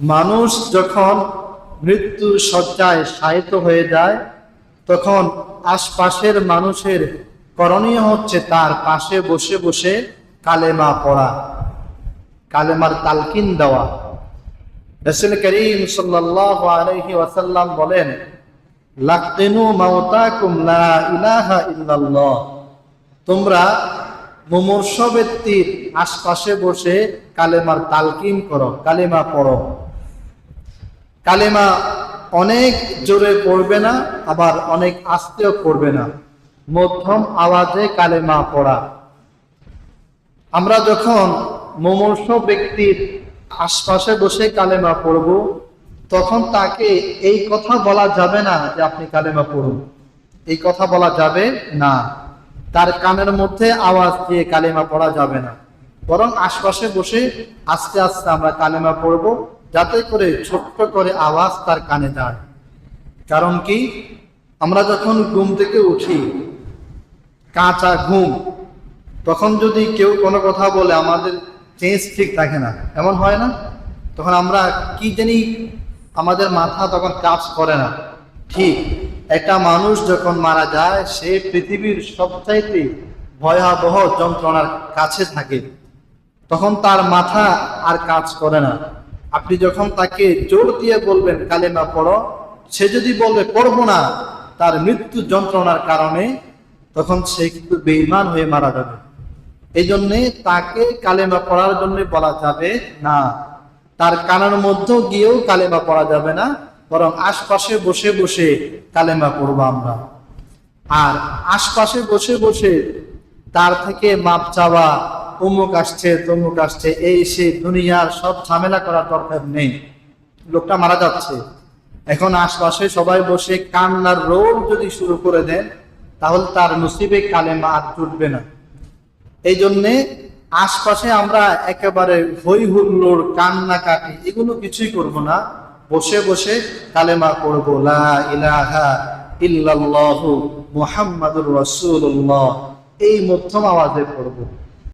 মানুষ যখন মৃত্যু শয্যায় শায়িত হয়ে যায়, তখন আশপাশের মানুষের করণীয় হচ্ছে তার পাশে বসে বসে কালেমা পড়া, কালেমার তালকিন দেওয়া। রাসূল করিম সাল্লাল্লাহু আলাইহি ওয়াসাল্লাম বলেন, লাকিনু মাউতাকুম লা ইলাহা ইল্লাল্লাহ। তোমরা মুমূর্ষ ব্যক্তির আশপাশে বসে কালেমার তালকিন করো, কালেমা পড়ো। কালেমা অনেক জোরে পড়বে না, আবার অনেক আস্তেও পড়বে না, মধ্যম আওয়াজে কালেমা পড়া। আমরা যখন মুমূর্ষ ব্যক্তির আশপাশে বসে কালেমা পড়ব, তখন তাকে এই কথা বলা যাবে না যে আপনি কালেমা পড়ুন, এই কথা বলা যাবে না। তার কানের মধ্যে আওয়াজ দিয়ে কালেমা পড়া যাবে না, বরং আশপাশে বসে আস্তে আস্তে আমরা কালেমা পড়ব, যাতে করে ছোট্ট করে আওয়াজ তার কানে যায়। কারণ কি, আমরা যখন ঘুম থেকে উঠি, কাঁচা ঘুম, তখন যদি কেউ কোনো কথা বলে আমাদের চেঞ্জ ঠিক থাকে না, এমন হয় না? তখন আমরা কি জানি, আমাদের মাথা তখন কাজ করে না। ঠিক একটা মানুষ যখন মারা যায়, সে পৃথিবীর সবচাইতে ভয়াবহ যন্ত্রণার কাছে থাকে, তখন তার মাথা আর কাজ করে না। আপনি যখন তাকে জোর দিয়ে বলবেন কালেমা পড়ো, সে যদি বলবে পড়বো না, তার মৃত্যু যন্ত্রণার কারণে, তখন সে কিন্তু বেঈমান হয়ে মারা যাবে। এই জন্যে তাকে কালেমা পড়ার জন্য বলা যাবে না, তার কানের মধ্যে গিয়েও কালেমা পড়া যাবে না, বরং আশপাশে বসে বসে কালেমা পড়বো আমরা। আর আশপাশে বসে বসে তার থেকে মাপ চাওয়া, অমুক আসছে তমুক আসছে, এই সে দুনিয়ার সব ঝামেলা করার দরকার নেই। লোকটা মারা যাচ্ছে, এখন আশপাশে সবাই বসে কান্নার রোল যদি শুরু করে দেন, তাহলে তার নসিবে কালেমা আর জুটবে না। এই জন্যে আশপাশে আমরা একেবারে হই হুল্লোড়, কান্নাকাটি এগুলো কিছুই করব না, বসে বসে কালেমা পড়ব, লা ইলাহা ইল্লাল্লাহু মুহাম্মাদুর রাসূলুল্লাহ, এই মধ্যম আওয়াজে পড়ব।